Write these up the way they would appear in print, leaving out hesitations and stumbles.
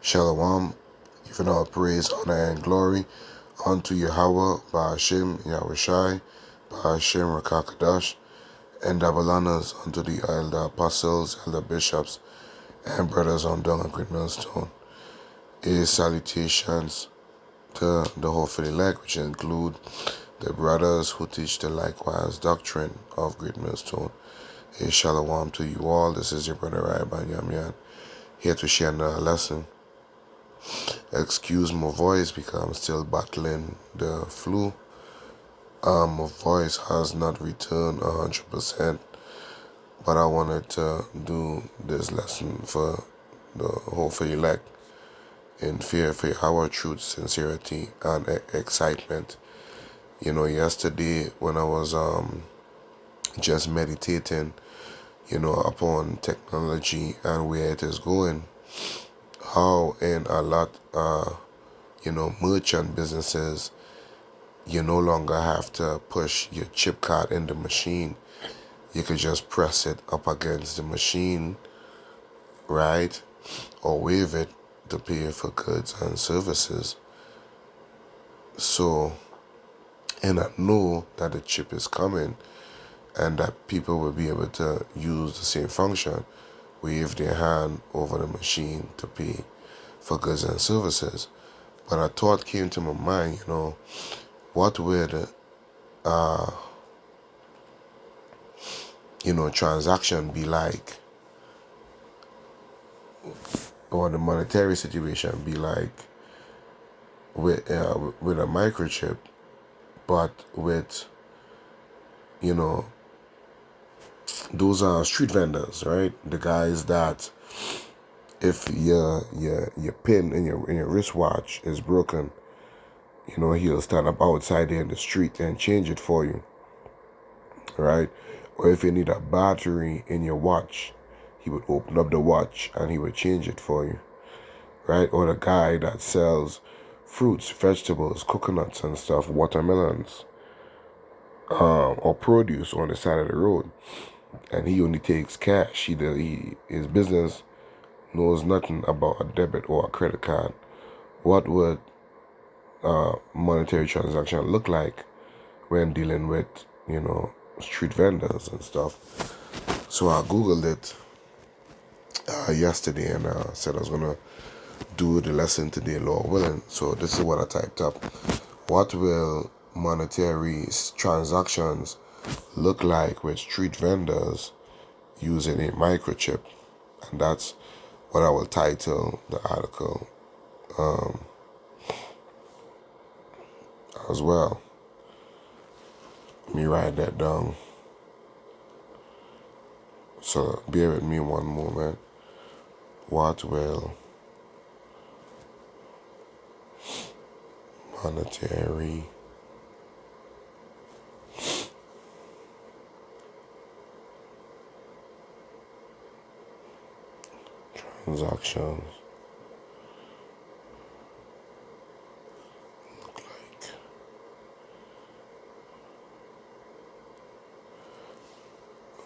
Shalom, giving all praise, honor, and glory unto Yahweh, Ba'ashem, Yahushai, Ba'ashem, Rakakadash, and double honors unto the elder apostles, elder bishops, and brothers on dung and great millstone. Is salutations to the hopeful elect, which include the brothers who teach the likewise doctrine of great millstone. Is shalom to you all. This is your brother Rabbi Yamyan, here to share another lesson. Excuse my voice because I'm still battling the flu. My voice has not returned 100%, but I wanted to do this lesson for the hopeful elect in fear for our truth, sincerity, and excitement. Yesterday when I was just meditating, upon technology and where it is going, how in a lot merchant businesses, you no longer have to push your chip card in the machine. You could just press it up against the machine, right? Or wave it to pay for goods and services. So, and I know that the chip is coming and that people will be able to use the same function, wave their hand over the machine to pay for goods and services. But a thought came to my mind, what would transaction be like, or the monetary situation be like with a microchip, but with those are street vendors, right? The guys that if your pin in your wristwatch is broken, he'll stand up outside there in the street and change it for you, right? Or if you need a battery in your watch, he would open up the watch and he would change it for you, right? Or the guy that sells fruits, vegetables, coconuts and stuff, watermelons, or produce on the side of the road, and he only takes cash. His business knows nothing about a debit or a credit card. What would monetary transaction look like when dealing with street vendors and stuff? So I googled it yesterday and said I was gonna do the lesson today, Lord willing. So this is what I typed up. What will monetary transactions look like with street vendors using a microchip? And that's what I will title the article as well. Let me write that down. So bear with me one moment. What will monetary transactions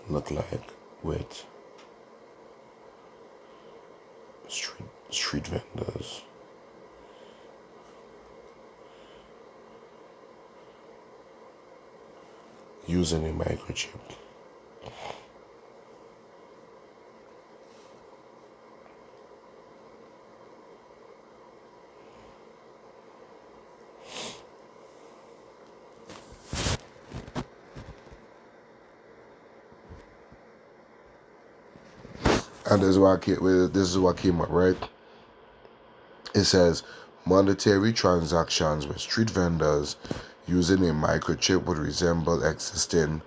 look like with street vendors using a microchip? And this is what came up, right? It says monetary transactions with street vendors using a microchip would resemble existing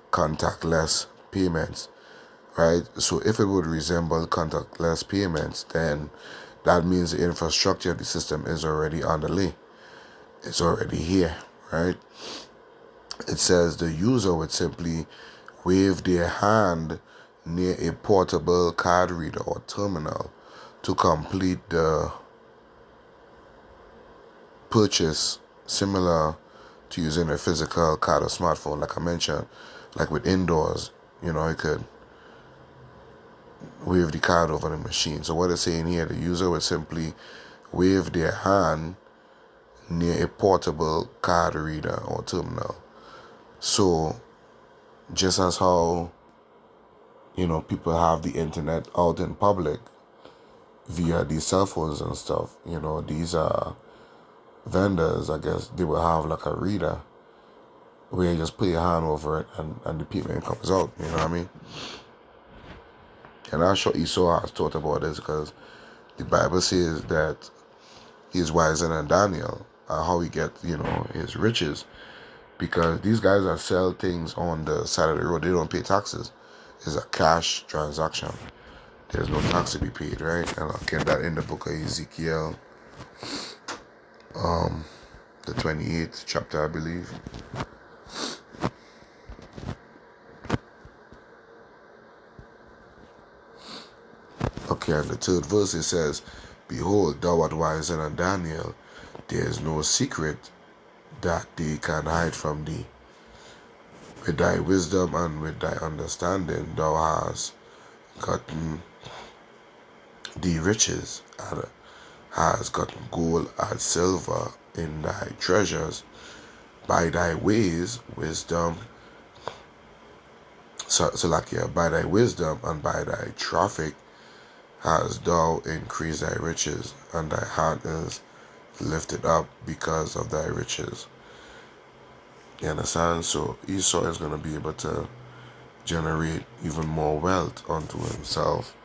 contactless payments, right? So if it would resemble contactless payments, then that means the infrastructure of the system is already underlay. It's already here, right? It says the user would simply wave their hand near a portable card reader or terminal to complete the purchase, similar to using a physical card or smartphone. Like I mentioned, like with indoors, you could wave the card over the machine. So what it's saying here, the user would simply wave their hand near a portable card reader or terminal. So just as how, people have the internet out in public via these cell phones and stuff, these vendors, I guess, they will have like a reader where you just put your hand over it and the payment comes out, you know what I mean? And I'm sure Esau has thought about this because the Bible says that he's wiser than Daniel, how he gets, his riches. Because these guys that sell things on the side of the road, they don't pay taxes. It's a cash transaction. There's no tax to be paid, right? And I'll get that in the book of Ezekiel, the 28th chapter, I believe. Okay, and the third verse it says, "Behold, thou art wiser than Daniel. There is no secret that they can hide from thee. With thy wisdom and with thy understanding thou hast gotten thee riches, and hast gotten gold and silver in thy treasures. By thy ways, wisdom, by thy wisdom and by thy traffic hast thou increased thy riches, and thy heart is lifted up because of thy riches." You understand? So Esau is going to be able to generate even more wealth unto himself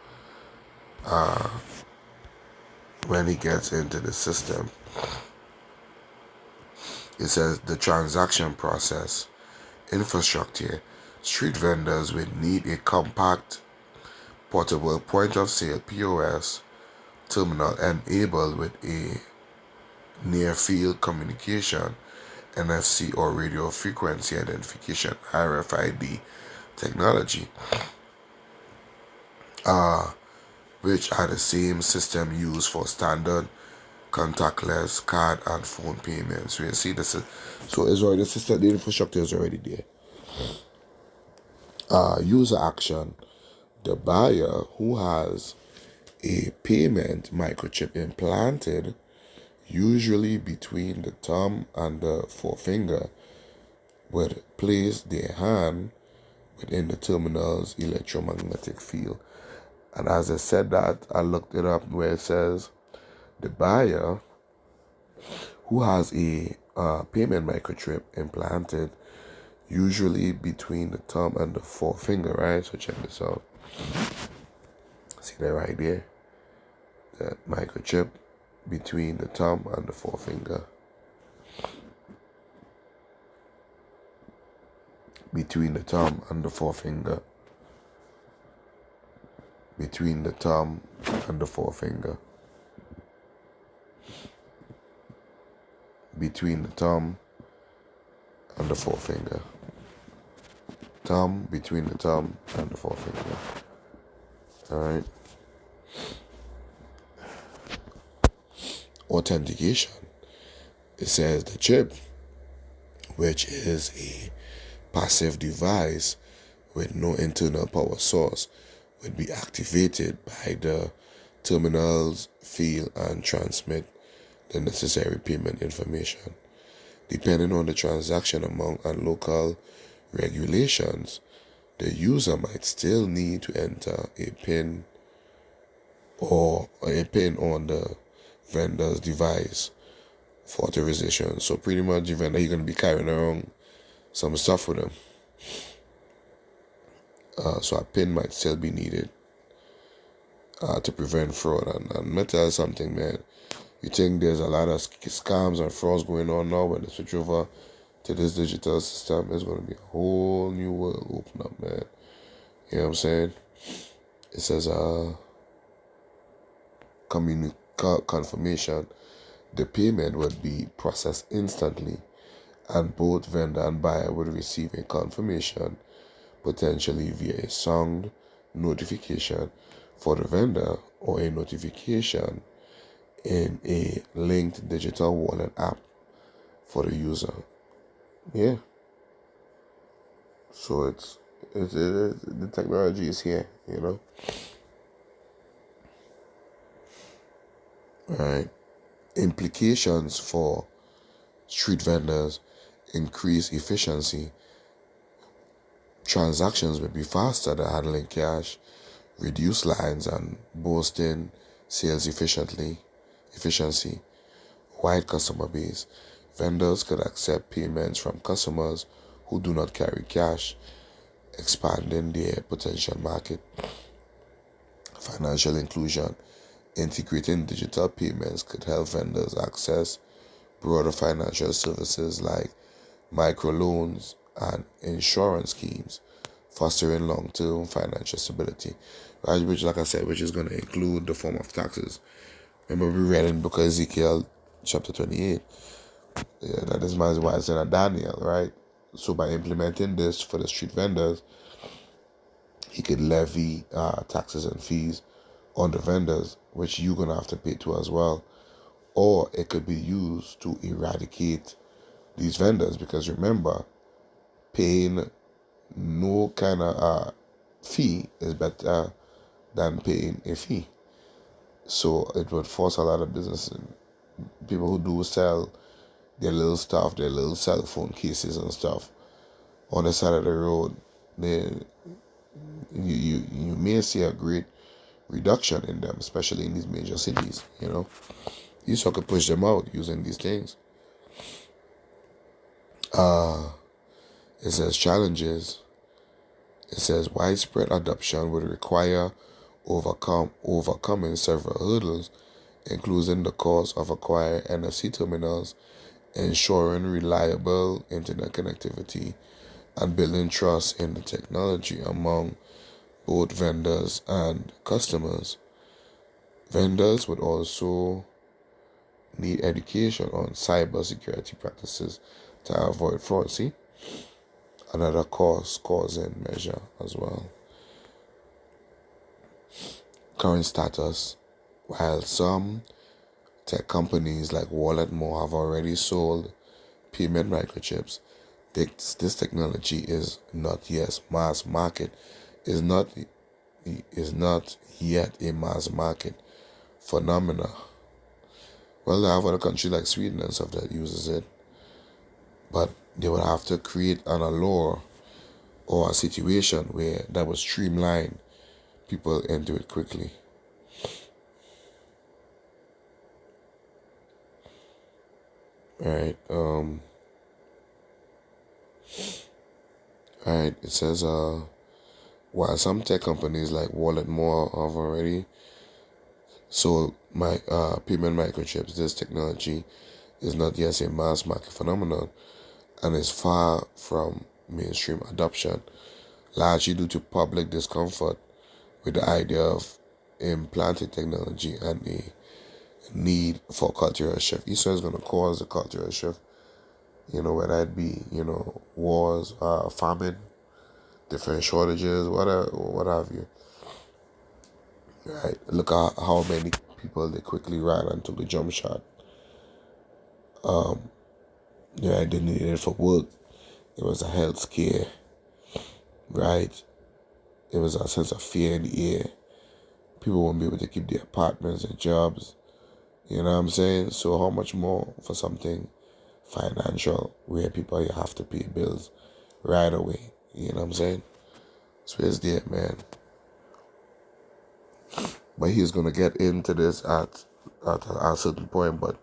when he gets into the system. It says the transaction process infrastructure. Street vendors will need a compact, portable point of sale POS terminal enabled with a near field communication, NFC or radio frequency identification, RFID technology, which are the same system used for standard contactless card and phone payments. So you see this is, so it's already the system, the infrastructure is already there. User action. The buyer who has a payment microchip implanted, usually between the thumb and the forefinger, would place their hand within the terminal's electromagnetic field. And as I said that, I looked it up where it says the buyer who has a payment microchip implanted, usually between the thumb and the forefinger, right? So check this out. See that right there? That microchip between the thumb and the forefinger. Between the thumb and the forefinger. Between the thumb and the forefinger. Between the thumb and the forefinger. Thumb, between the thumb and the forefinger. Alright. Authentication. It says the chip, which is a passive device with no internal power source, would be activated by the terminal's field and transmit the necessary payment information. Depending on the transaction amount and local regulations, the user might still need to enter a PIN or a PIN on the vendor's device for authorization. So pretty much the vendor, you're going to be carrying around some stuff with them. So a PIN might still be needed to prevent fraud. And I'm going to tell you something, man. You think there's a lot of scams and frauds going on now, when they switch over to this digital system, there's going to be a whole new world open up, man. You know what I'm saying? It says confirmation. The payment would be processed instantly, and both vendor and buyer would receive a confirmation, potentially via a sound notification for the vendor or a notification in a linked digital wallet app for the user. Yeah. So it's the technology is here, you know. right? Implications for street vendors: increase efficiency. Transactions will be faster than handling cash, reduce lines and boosting sales efficiency. Wide customer base. Vendors could accept payments from customers who do not carry cash, expanding their potential market. Financial inclusion. Integrating digital payments could help vendors access broader financial services like microloans and insurance schemes, fostering long-term financial stability. Right, which, like I said, which is going to include the form of taxes. Remember, we read in the book of Ezekiel, chapter 28. Yeah, that is why it's in Daniel, right? So by implementing this for the street vendors, he could levy taxes and fees on the vendors, which you're gonna have to pay to as well. Or it could be used to eradicate these vendors, because remember, paying no kind of fee is better than paying a fee. So it would force a lot of business people who do sell their little stuff, their little cell phone cases and stuff on the side of the road. They, you may see a great reduction in them, especially in these major cities. You still could push them out using these things. It says challenges. It says widespread adoption would require overcoming several hurdles, including the cost of acquiring NFC terminals, ensuring reliable internet connectivity, and building trust in the technology among both vendors and customers. Vendors would also need education on cybersecurity practices to avoid fraud. See, another causing measure as well. Current status. While some tech companies like Walletmore have already sold payment microchips, this technology is not yet mass market. Is not yet a mass market phenomena. Well, they have other countries like Sweden and stuff that uses it, but they would have to create an allure or a situation where that would streamline people into it quickly. Alright, alright, it says, while some tech companies like Walletmore have already sold payment microchips, this technology is not yet a mass market phenomenon and is far from mainstream adoption, largely due to public discomfort with the idea of implanting technology and a need for cultural shift. Israel is going to cause a cultural shift, whether it be, wars, famine, different shortages, whatever, what have you. Right? Look at how many people they quickly ran and took the jump shot. They needed it for work. It was a health scare, right? It was a sense of fear in the air. People won't be able to keep their apartments and jobs. You know what I'm saying? So how much more for something financial where people have to pay bills right away? You know what I'm saying? So it's there, man. But he's gonna get into this at a certain point. But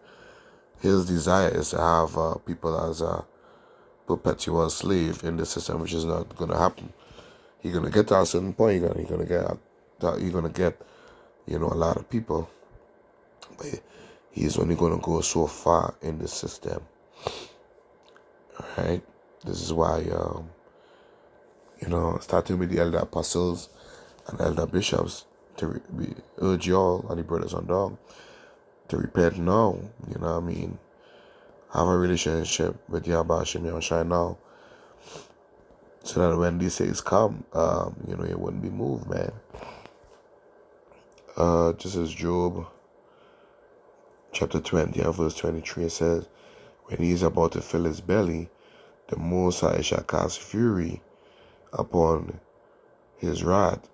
his desire is to have people as a perpetual slave in the system, which is not gonna happen. He's gonna get to a certain point. You're gonna get a lot of people, but he's only gonna go so far in the system. All right. This is why starting with the elder apostles and elder bishops to urge y'all and the brothers on dog to repent now. You know what I mean? Have a relationship with Yahweh Hashem Yahushua now, so that when these things come, it wouldn't be moved, man. Just as Job chapter 20 verse 23, it says, when he is about to fill his belly, the Most High shall cast fury upon his wrath.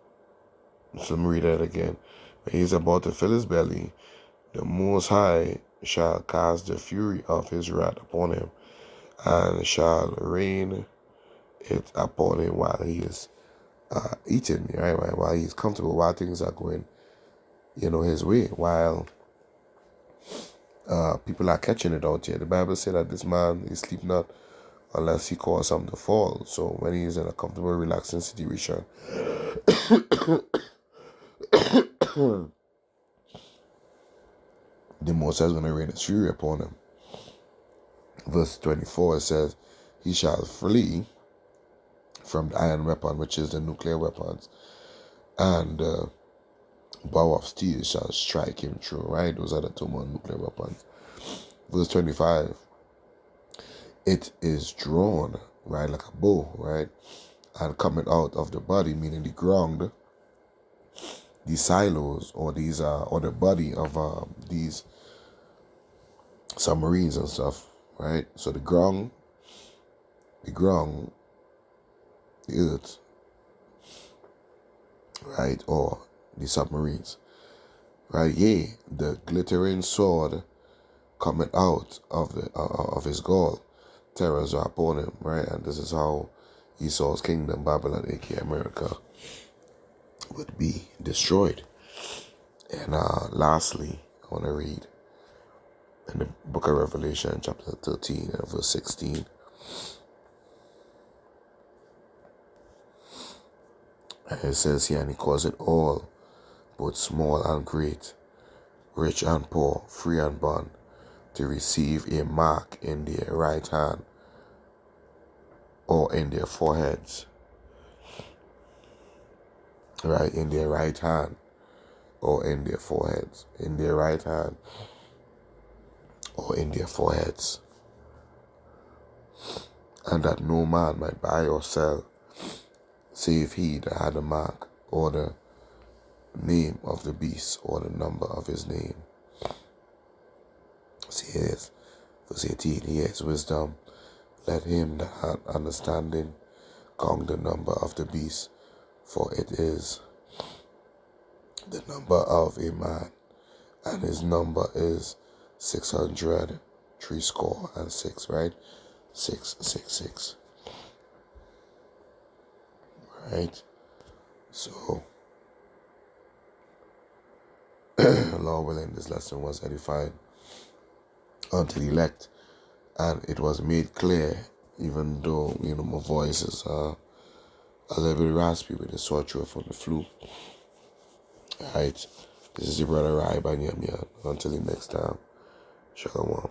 So let me read that again. When he is about to fill his belly, The Most High shall cast the fury of his wrath upon him, and shall rain it upon him while he is eating, right? While he's comfortable, while things are going, his way, while people are catching it out here. The Bible said that this man, he sleep not unless he cause something to fall. So when he's in a comfortable, relaxing situation, the Most High is going to rain his fury upon him. Verse 24, it says, he shall flee from the iron weapon, which is the nuclear weapons, and bow of steel shall strike him through, right? Those are the two more nuclear weapons. Verse 25, it is drawn, right, like a bow, right, and coming out of the body, meaning the ground, these silos, or these or the body of these submarines and stuff, right? So the ground, the earth, right, or the submarines, right? Yea, the glittering sword coming out of the of his gall, terrors are upon him, right? And this is how Esau's kingdom, Babylon, aka America, would be destroyed. And lastly, I want to read in the book of Revelation, chapter 13 and verse 16. And it says here, and he calls it all, both small and great, rich and poor, free and bond, to receive a mark in their right hand or in their foreheads. Right, in their right hand or in their foreheads. In their right hand or in their foreheads. And that no man might buy or sell, save he that had a mark, or the name of the beast, or the number of his name. See, here is verse 18, here is wisdom. Let him that hath understanding count the number of the beast, for it is the number of a man, and his number is 600, 6, right? 666. Right? So, Lord willing, this lesson was edifying unto the elect, and it was made clear, even though, my voice is a little bit raspy with the sore throat from the flu. Alright, this is your brother Rai Banyamya. Until the next time, Shalom.